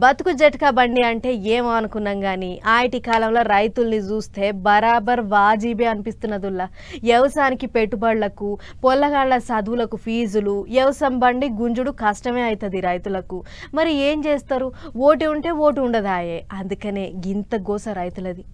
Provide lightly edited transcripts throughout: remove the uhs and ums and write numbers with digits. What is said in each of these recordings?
బతుకు జట్కా బండి అంటే ఏమో అనుకున్నాం కానీ ఆయిటి కాలంలో రైతుల్ని చూస్తే బరాబర్ వాజీబే అనిపిస్తున్నదుల్లా. వ్యవసాయానికి పెట్టుబడులకు, పొల్లగాళ్ల చదువులకు ఫీజులు, వ్యవసాయం బండి గుంజుడు కష్టమే అవుతుంది రైతులకు. మరి ఏం చేస్తారు? ఓటు ఉంటే ఓటు ఉండదాయే. అందుకనే గింత గోస రైతులది.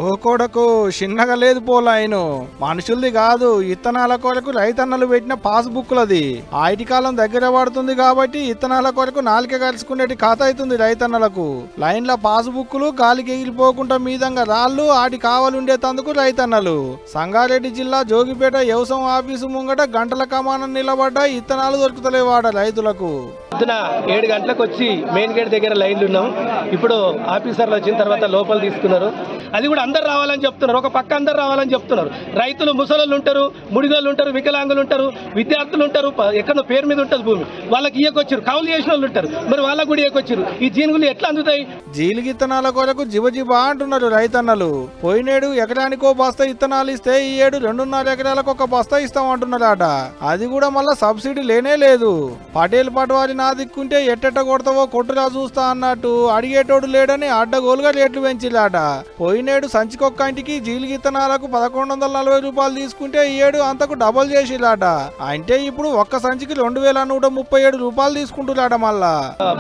ఓ కొడకు చిన్నగా లేదు పోలాయను, మనుషులది కాదు. ఇత్తనాల కొరకు రైతన్నలు పెట్టిన పాస్బుక్లది. ఆయిటి కాలం దగ్గర పడుతుంది కాబట్టి ఇత్తనాల కొరకు నాలిక కలుసుకునేటి ఖాత అవుతుంది రైతన్నలకు. లైన్ల పాస్బుక్లు గాలికి ఎగిలిపోకుండా మీదంగా రాళ్ళు ఆటి కావాలుండేతందుకు రైతన్నలు. సంగారెడ్డి జిల్లా జోగిపేట వ్యవసాయం ఆఫీసు ముంగట గంటల కమానం నిలబడ్డ ఇత్తనాలు దొరుకుతలేవాడ రైతులకు. పొద్దున 7 గంటలకు వచ్చి మెయిన్ గేట్ దగ్గర లైన్లు ఉన్నాం. ఇప్పుడు ఆఫీసర్లు వచ్చిన తర్వాత లోపల తీసుకున్నారు. అది కూడా అందరు రావాలని చెప్తున్నారు. ఒక పక్క అందరు రావాలని చెప్తున్నారు. రైతులు ముసలోళ్ళు ఉంటారు, ముడిగోళ్ళు ఉంటారు, వికలాంగులు ఉంటారు, విద్యార్థులు ఉంటారు. ఎక్కడో పేరు మీద ఉంటుంది భూమి, వాళ్ళకి ఇయ్యకొచ్చారు. కౌలు చేసిన వాళ్ళు ఉంటారు, మరి వాళ్ళకు కూడా ఇయ్యకొచ్చారు. ఈ జీనుగులు ఎట్లా అందుతాయి? జీలిగి ఇత్తనాల కొరకు జిబజిబా అంటున్నారు రైతన్నలు. పోయినేడు ఎకరానికో బస్తా ఇత్తనాలు ఇస్తే ఈ ఏడు 2.5 ఎకరాలకు ఒక బస్తా ఇస్తామంటున్నారట. అది కూడా మళ్ళా సబ్సిడీ లేనే లేదు. పటేల్ పటవారి నా దిక్కుంటే ఎట్టెట్ట కొడతావో కొట్టురా చూస్తా అన్నట్టు అడిగేటోడు లేడని అడ్డగోలుగా రేట్లు పెంచిలాట. పోయినేడు సంచికొక్క ఇంటికి జీలిగి ఇత్తనాలకు 1140 రూపాయలు తీసుకుంటే ఈ ఏడు అంతకు డబుల్ చేసిలాట. అంటే ఇప్పుడు ఒక్క సంచికి 2137 రూపాయలు తీసుకుంటున్నాడ. మళ్ళా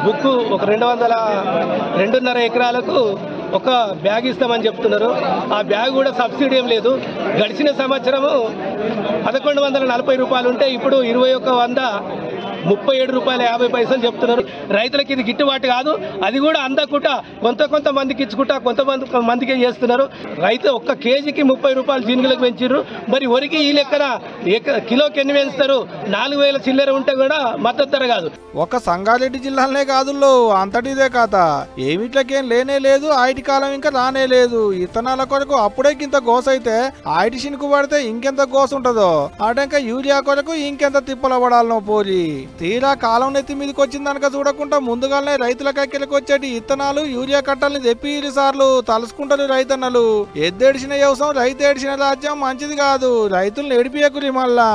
బుక్ ఒక 2.5 ఎకరాలకు ఒక బ్యాగ్ ఇస్తామని చెప్తున్నారు. ఆ బ్యాగ్ కూడా సబ్సిడీ ఏం లేదు. గడిచిన సంవత్సరము 1140 రూపాయలు ఉంటే ఇప్పుడు 2137 రూపాయల 50 పైసలు చెప్తున్నారు. రైతులకి ఇది గిట్టుబాటు కాదు. అది కూడా అందకుండా కొంత మందికి ఇచ్చుకుంటా మందికే చేస్తున్నారు. రైతు ఒక్క కేజీకి 30 రూపాయలు జీనుగులకు పెంచారు. మరి వరికి ఈ లెక్కన కిలోకి ఎన్ని పెంచుతారు? 4000 చిల్లర ఉంటే కూడా మద్దతు ధర కాదు. ఒక సంగారెడ్డి జిల్లాలనే కాదుల్లో అంతటిదే కథ. ఏమిట్లకేం లేనే లేదు. ఆయిటి కాలం ఇంకా రానే లేదు. ఇత్తనాల కొరకు అప్పుడే ఇంత గోస అయితే ఆయిటి చినుకు పడితే ఇంకెంత గోస ఉంటుందో. అటంక యూరియా కొరకు ఇంకెంత తిప్పల పడాలనో పోలి. తీరా కాలం నెత్తి మీదకి వచ్చిందనక చూడకుండా ముందుగానే రైతుల కక్కెలకు వచ్చేటి ఇత్తనాలు యూరియా కట్టల్ని తెప్పి 2 సార్లు తలుసుకుంటారు రైతన్నలు. ఎద్దేడిసిన వ్యవసాయం రైతు ఏడిచిన రాజ్యం మంచిది కాదు. రైతులను ఏడిపియకురి మళ్ళా.